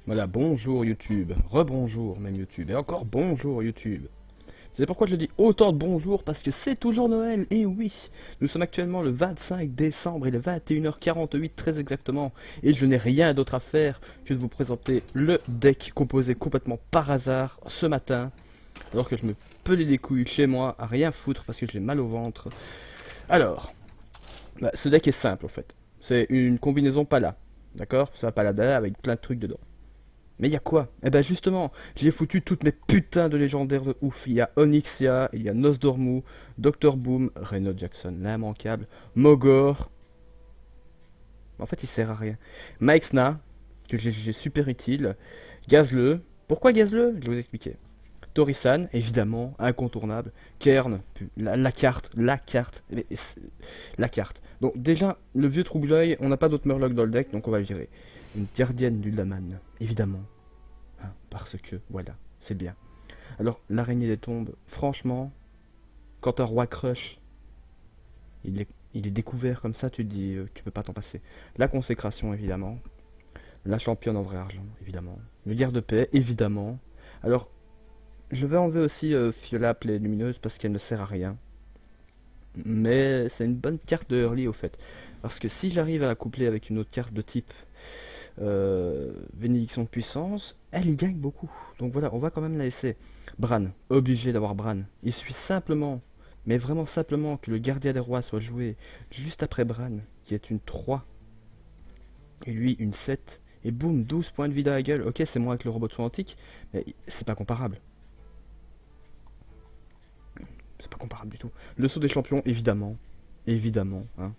Voilà, bonjour YouTube, rebonjour même YouTube, et encore bonjour YouTube. Vous savez pourquoi je dis autant de bonjour? Parce que c'est toujours Noël, et oui, nous sommes actuellement le 25 décembre, il est 21h48 très exactement, et je n'ai rien d'autre à faire que de vous présenter le deck composé complètement par hasard ce matin, alors que je me pelais les couilles chez moi à rien foutre parce que j'ai mal au ventre. Alors, ce deck est simple en fait, c'est une combinaison Pala, d'accord? C'est un Paladin avec plein de trucs dedans. Mais il y a quoi? Eh ben justement, j'ai foutu toutes mes putains de légendaires de ouf. Il y a Onyxia, il y a Nosdormu, Dr Boom, Reno Jackson, l'immanquable, Mogor. En fait, il sert à rien. Maexna, que j'ai jugé super utile. Gazle. Pourquoi Gazle? Je vais vous expliquer. Torisan, évidemment, incontournable. Kern, la carte. Donc déjà, le vieux trouble-œil, on n'a pas d'autre Murloc dans le deck, donc on va le virer. Une gardienne du Laman, évidemment. Hein, parce que, voilà, c'est bien. Alors, l'araignée des tombes, franchement, quand un roi crush, il est découvert comme ça, tu te dis, tu peux pas t'en passer. La consécration, évidemment. La championne en vrai argent, évidemment. Le guerre de paix, évidemment. Alors, je vais enlever aussi Fiola, plaie lumineuse, parce qu'elle ne sert à rien. Mais c'est une bonne carte de early, au fait. Parce que si j'arrive à la coupler avec une autre carte de type bénédiction de puissance, elle y gagne beaucoup. Donc voilà, on va quand même la laisser. Bran, obligé d'avoir Bran. Il suffit simplement, mais vraiment simplement, que le gardien des rois soit joué juste après Bran, qui est une 3, et lui une 7, et boum, 12 points de vie dans la gueule. Ok, c'est moins que le robot de soin antique, mais c'est pas comparable. C'est pas comparable du tout. Le saut des champions, évidemment. Évidemment, hein.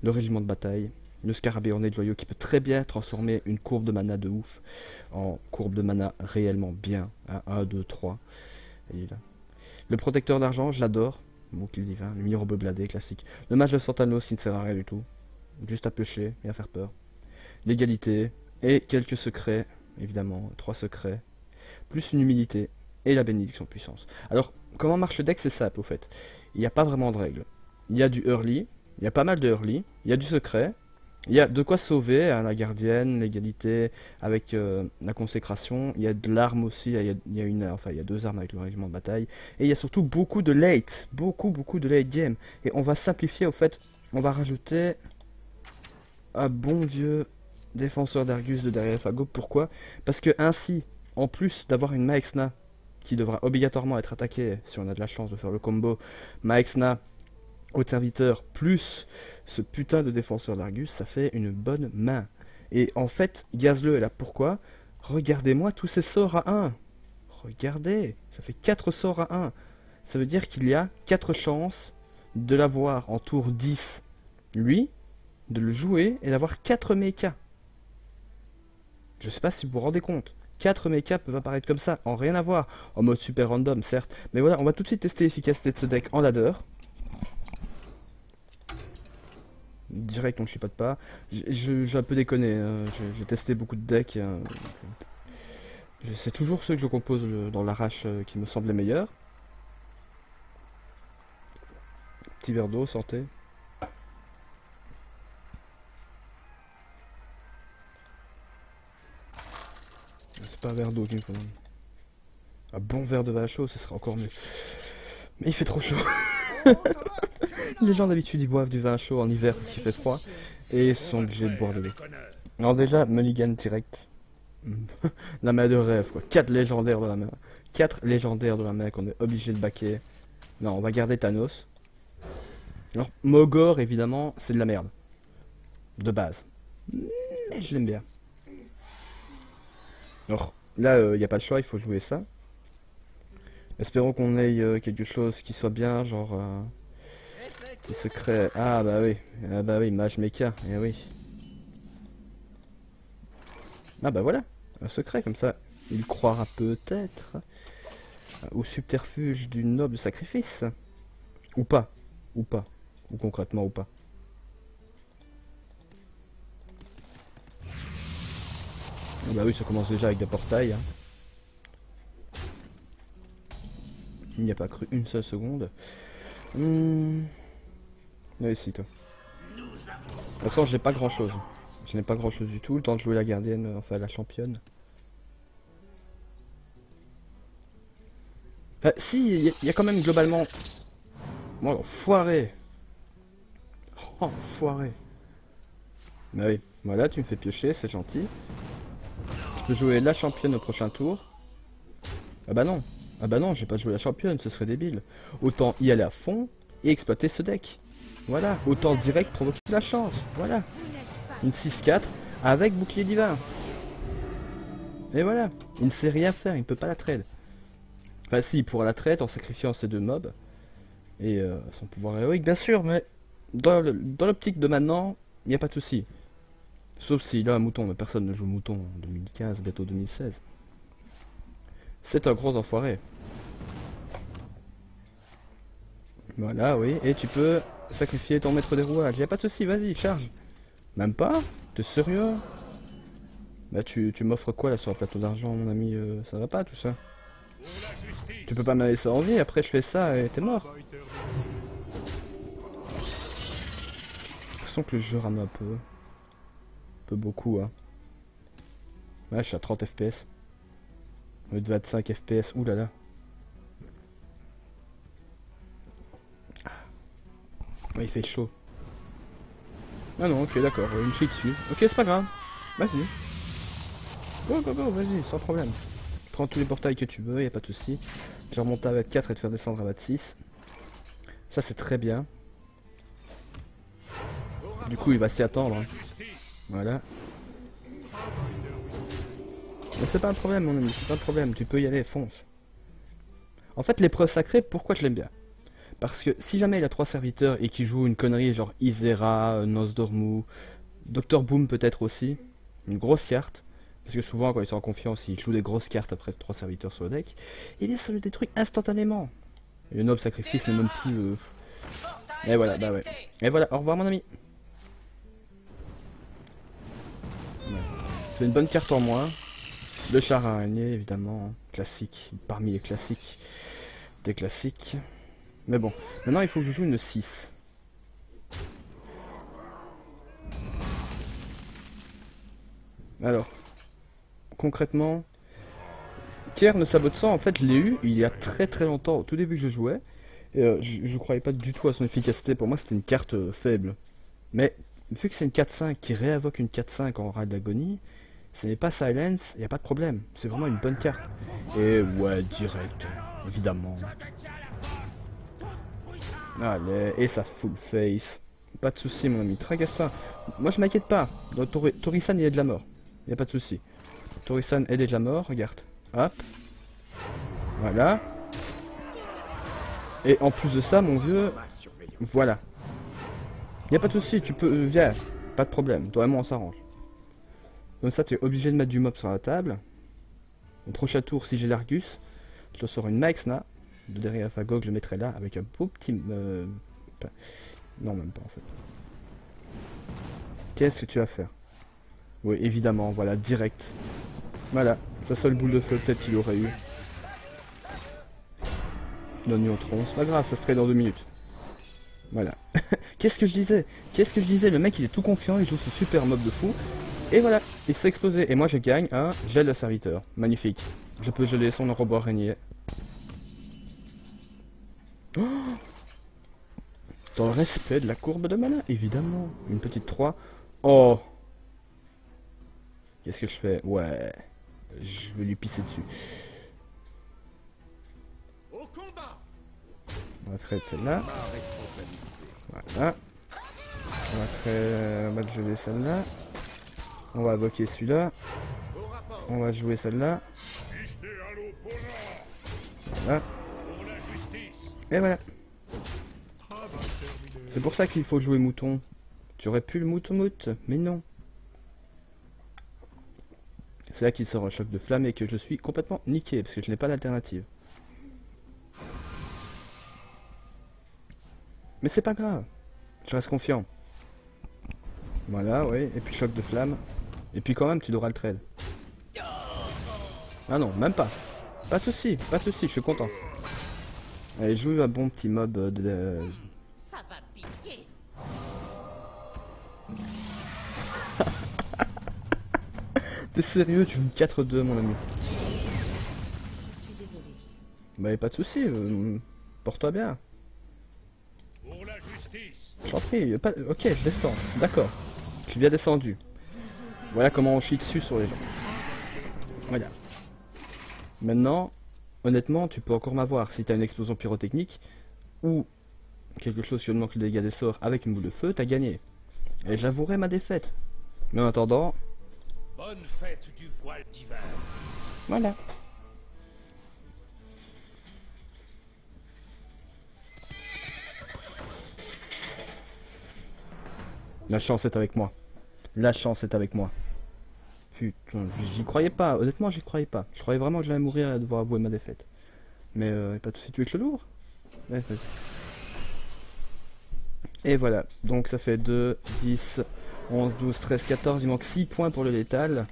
Le régiment de bataille. Le scarabée orné de joyaux qui peut très bien transformer une courbe de mana de ouf en courbe de mana réellement bien. Hein, 1, 2, 3. Et là. Le protecteur d'argent, je l'adore. Mon kill divin. Le mini-robot bladé classique. Le mage de Santanos qui ne sert à rien du tout. Juste à pêcher et à faire peur. L'égalité. Et quelques secrets. Évidemment, 3 secrets. Plus une humilité. Et la bénédiction de puissance. Alors, comment marche le deck? C'est simple au fait. Il n'y a pas vraiment de règles. Il y a du early. Il y a pas mal de early. Il y a du secret. Il y a de quoi sauver, hein, la gardienne, l'égalité, avec la consécration. Il y a de l'arme aussi, il y a 2 armes avec le règlement de bataille. Et il y a surtout beaucoup de late, beaucoup de late game. Et on va simplifier, au fait, on va rajouter un bon vieux défenseur d'Argus de derrière Fago. Pourquoi? Parce que ainsi, en plus d'avoir une Maexna, qui devra obligatoirement être attaquée, si on a de la chance de faire le combo, Maexna, haute serviteur, plus ce putain de défenseur d'Argus, ça fait une bonne main. Et en fait, Gazle est là. Pourquoi? Regardez-moi tous ces sorts à 1. Regardez, ça fait 4 sorts à 1. Ça veut dire qu'il y a 4 chances de l'avoir en tour 10. Lui, de le jouer et d'avoir 4 mechas. Je sais pas si vous vous rendez compte. 4 mechas peuvent apparaître comme ça, en rien à voir. En mode super random, certes. Mais voilà, on va tout de suite tester l'efficacité de ce deck en ladder. Direct, on chipote pas. J'ai un peu déconné, hein. J'ai testé beaucoup de decks. C'est toujours ceux que je compose dans l'arrache qui me semblent les meilleurs. Petit verre d'eau, santé. C'est pas un verre d'eau qu'il me faut. Un bon verre de vin chaud, ce serait encore mieux. Mais il fait trop chaud. Les gens d'habitude ils boivent du vin chaud en hiver s'il fait froid. Et sont obligés de boire de l'eau. Alors déjà, mulligan direct. La main de rêve quoi. 4 légendaires de la main. 4 légendaires de la main qu'on est obligé de baquer. Non, on va garder Thanos. Alors, Mogor, évidemment, c'est de la merde. De base. Mais je l'aime bien. Alors, là, il n'y a pas de choix, il faut jouer ça. Espérons qu'on ait quelque chose qui soit bien, genre... petit secret. Ah bah oui, Mage Mecha, eh oui. Ah bah voilà, un secret comme ça. Il croira peut-être au subterfuge du noble sacrifice. Ou pas, ou pas, ou concrètement ou pas. Ah bah oui, ça commence déjà avec des portails. Hein. Il n'y a pas cru une seule seconde. Allez, si toi. De toute façon, j'ai pas grand chose. Je n'ai pas grand chose du tout. Le temps de jouer la gardienne, enfin la championne. Enfin, si, il y a quand même globalement... Oh, foiré. Oh, foiré. Bah oui, voilà, tu me fais piocher, c'est gentil. Je peux jouer la championne au prochain tour. Ah bah non. Ah bah non, j'ai pas joué la championne, ce serait débile. Autant y aller à fond et exploiter ce deck. Voilà, autant direct provoquer de la chance. Voilà. Une 6-4 avec bouclier divin. Et voilà, il ne sait rien faire, il ne peut pas la trade. Enfin si, il pourra la trade en sacrifiant ces deux mobs. Et son pouvoir héroïque, bien sûr, mais dans l'optique de maintenant, il n'y a pas de souci. Sauf s'il a un mouton, mais personne ne joue mouton en 2015, bientôt 2016. C'est un gros enfoiré. Voilà, oui, et tu peux sacrifier ton maître des rouages. Il n'y a pas de souci, vas-y, charge. Même pas? T'es sérieux? Bah tu m'offres quoi là sur un plateau d'argent, mon ami? Ça va pas tout ça? Tu peux pas me laisser en vie, après je fais ça et t'es mort. J'ai l'impression que le jeu rame un peu. Un peu beaucoup, hein. Ouais, je suis à 30 FPS. Au lieu de 25 FPS, oulala. Ouais, il fait chaud. Ah non, ok, d'accord, une chie dessus. Ok, c'est pas grave. Vas-y. Go, go, go, vas-y, sans problème. Prends tous les portails que tu veux, y a pas de souci. Je vais remonter à 24 et te faire descendre à 26. Ça, c'est très bien. Du coup, il va s'y attendre. Hein. Voilà. Mais c'est pas un problème, mon ami, c'est pas un problème. Tu peux y aller, fonce. En fait, l'épreuve sacrée, pourquoi je l'aime bien? Parce que si jamais il a 3 serviteurs et qu'il joue une connerie genre Isera, Nosdormu, Dr Boom peut-être aussi, une grosse carte, parce que souvent quand ils sont en confiance, ils jouent des grosses cartes après 3 serviteurs sur le deck, et bien ça le détruit instantanément. Et le noble sacrifice n'est même plus... Et voilà, bah ouais. Et voilà, au revoir mon ami. Ouais. C'est une bonne carte en moins. Le char araignée évidemment, hein. Classique, parmi les classiques des classiques. Mais bon, maintenant il faut que je joue une 6. Alors, concrètement, Kier ne sabote ça, en fait je l'ai eu il y a très longtemps, au tout début que je jouais. Et je croyais pas du tout à son efficacité, pour moi c'était une carte faible. Mais vu que c'est une 4-5 qui réinvoque une 4-5 en rade d'agonie, ce n'est pas silence, il n'y a pas de problème, c'est vraiment une bonne carte. Et ouais, direct, évidemment. Allez, et ça full face. Pas de soucis mon ami, tracasse pas. Moi je m'inquiète pas. Torisan il est de la mort. Il a pas de soucis. Torisan est de la mort, regarde. Hop. Voilà. Et en plus de ça, mon vieux, voilà. Il a pas de soucis, tu peux, viens, pas de problème. Toi et moi on s'arrange. Comme ça tu es obligé de mettre du mob sur la table. Au prochain tour, si j'ai l'Argus, je te sors une Maxna. De derrière Fagog, je le mettrai là avec un beau petit... Non, même pas en fait. Qu'est-ce que tu vas faire? Oui, évidemment, voilà, direct. Voilà, sa seule boule de feu, peut-être qu'il aurait eu. L'oignon tronc, c'est pas grave, ça serait dans 2 minutes. Voilà. Qu'est-ce que je disais? Qu'est-ce que je disais? Le mec, il est tout confiant, il joue ce super mob de fou. Et voilà, il s'est explosé. Et moi, je gagne un gel de serviteur. Magnifique. Je peux geler son robot araignée. Oh, dans le respect de la courbe de mana, évidemment. Une petite 3. Oh. Qu'est-ce que je fais? Ouais. Je vais lui pisser dessus. On va traiter celle-là. Voilà. On va geler celle-là. On va invoquer celui-là. On va jouer celle-là. Voilà. Et voilà. C'est pour ça qu'il faut jouer mouton. Tu aurais pu le mouton-mout, mais non. C'est là qu'il sort un choc de flamme et que je suis complètement niqué, parce que je n'ai pas d'alternative. Mais c'est pas grave. Je reste confiant. Voilà, oui. Et puis choc de flamme. Et puis quand même, tu devras le trade. Ah non, même pas. Pas de soucis, je suis content. Allez, joue un bon petit mob de... Ça va piquer. T'es sérieux, tu joues 4-2 mon ami. Bah pas de soucis, porte-toi bien. Pour la justice. J'en prie, pas... ok, je descends, d'accord. Je suis bien descendu. Voilà comment on chie dessus sur les gens. Voilà. Maintenant, honnêtement, tu peux encore m'avoir si t'as une explosion pyrotechnique ou quelque chose qui augmente le dégât des sorts avec une boule de feu, t'as gagné. Et j'avouerai ma défaite. Mais en attendant, Bonne fête du voile d'hiver. voilà. La chance est avec moi. La chance est avec moi. Putain, j'y croyais pas. Honnêtement, j'y croyais pas. Je croyais vraiment que j'allais mourir et devoir avouer ma défaite. Mais pas de soucis, tu veux que je le lourd? Ouais, vas-y. Et voilà. Donc ça fait 2, 10, 11, 12, 13, 14. Il manque 6 points pour le létal.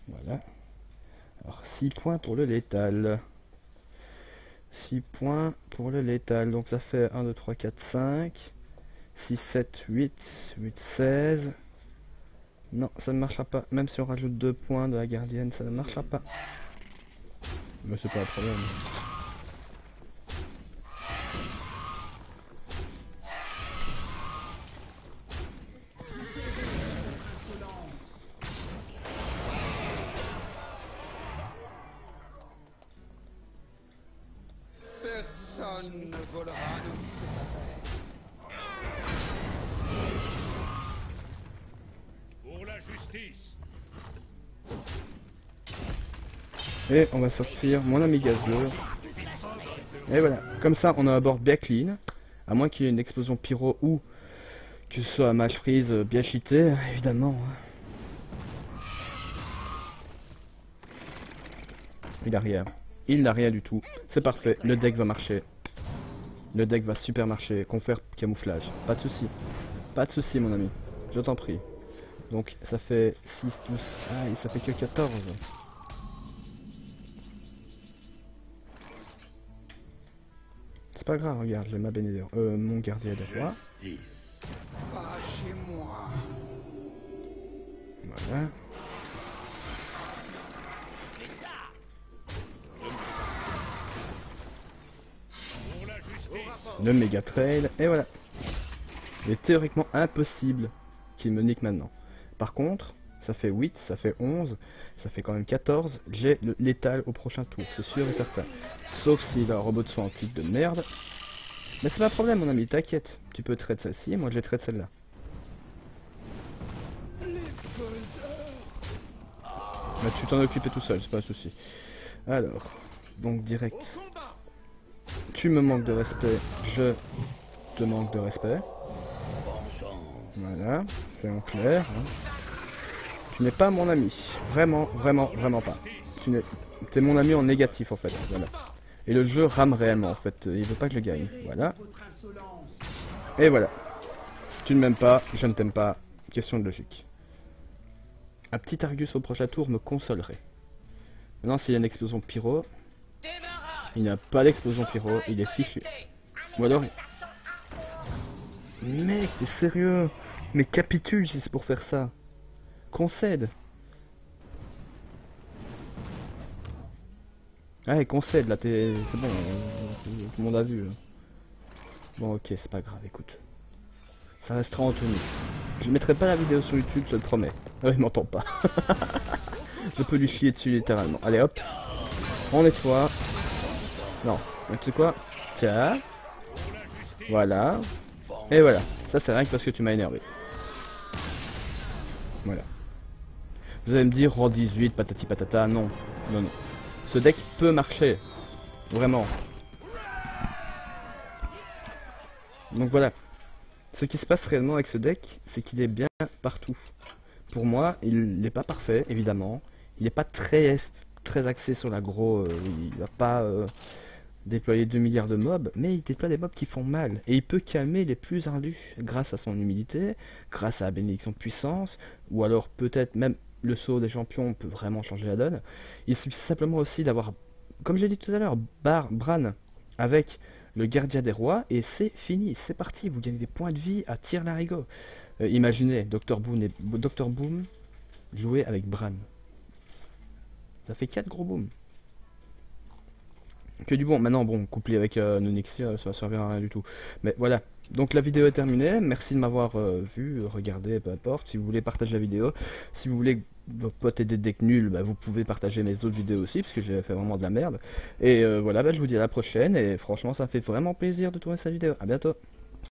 Voilà. Alors 6 points pour le létal. 6 points pour le létal. Donc ça fait 1, 2, 3, 4, 5. 6, 7, 8. 8, 16. Non, ça ne marchera pas. Même si on rajoute 2 points de la gardienne, ça ne marchera pas. Mais c'est pas un problème. Personne ne volera de Pour la justice. Et on va sortir mon ami gazeux. Et voilà, comme ça on a un bord bien clean. À moins qu'il y ait une explosion pyro ou que ce soit un match freeze bien cheaté, évidemment. Il a rien. Il n'a rien du tout. C'est parfait, le deck va marcher. Le deck va super marcher. Confère camouflage. Pas de soucis. Pas de soucis mon ami. Je t'en prie. Donc ça fait 6, 12. Ah, et ça fait que 14. C'est pas grave, regarde, j'ai ma bénédiction. Mon gardien des rois. pas chez moi. Voilà. Pour la justice. Le méga trail. Et voilà. Il est théoriquement impossible qu'il me nique maintenant. Par contre, ça fait 8, ça fait 11, ça fait quand même 14. J'ai le létal au prochain tour, c'est sûr et certain. Sauf s'il a un robot de soin antique de merde. Mais c'est pas un problème mon ami, t'inquiète. Tu peux traiter celle-ci et moi je les traite celle-là. Mais tu t'en occupes tout seul, c'est pas un souci. Alors, donc direct. Tu me manques de respect, je te manque de respect. Voilà, c'est en clair. Hein. Tu n'es pas mon ami. Vraiment, vraiment, vraiment pas. Tu es mon ami en négatif en fait. Voilà. Et le jeu rame réellement en fait. Il veut pas que je gagne. Voilà. Et voilà. Tu ne m'aimes pas, je ne t'aime pas. Question de logique. Un petit Argus au prochain tour me consolerait. Maintenant s'il y a une explosion pyro. Il n'y a pas d'explosion pyro, il est fichu. Ou alors... Mec, t'es sérieux? Mais capitule si c'est pour faire ça. Concède. Ouais, concède, là, t'es... C'est bon, tout le monde a vu. Bon, ok, c'est pas grave, écoute. Ça restera en tenue. Je mettrai pas la vidéo sur YouTube, je te le promets. Ah, il m'entend pas. Je peux lui chier dessus, littéralement. Allez, hop. On nettoie. Non, mais tu sais quoi? Tiens. Voilà. Et voilà. Ça, c'est rien que parce que tu m'as énervé. Voilà. Vous allez me dire, rang 18, patati patata. Non, non, non. Ce deck peut marcher. Vraiment. Donc voilà. Ce qui se passe réellement avec ce deck, c'est qu'il est bien partout. Pour moi, il n'est pas parfait, évidemment. Il n'est pas très axé sur l'aggro. Il va pas déployer 2 milliards de mobs, mais il déploie des mobs qui font mal. Et il peut calmer les plus ardus grâce à son humilité, grâce à la bénédiction de puissance, ou alors peut-être même le saut des champions peut vraiment changer la donne. Il suffit simplement aussi d'avoir, comme j'ai dit tout à l'heure, Bran avec le gardien des rois, et c'est fini, c'est parti, vous gagnez des points de vie à tir larigot. Imaginez, Dr Boom jouer avec Bran. Ça fait 4 gros booms. Que du bon. Maintenant, bon, couplé avec Nonixia, ça ne servira à rien du tout. Mais voilà. Donc la vidéo est terminée. Merci de m'avoir vu, regardé, peu importe. Si vous voulez partager la vidéo, si vous voulez que vos potes aient des decks nuls, bah, vous pouvez partager mes autres vidéos aussi, parce que j'ai fait vraiment de la merde. Et voilà, bah, je vous dis à la prochaine. Et franchement, ça me fait vraiment plaisir de tourner cette vidéo. À bientôt.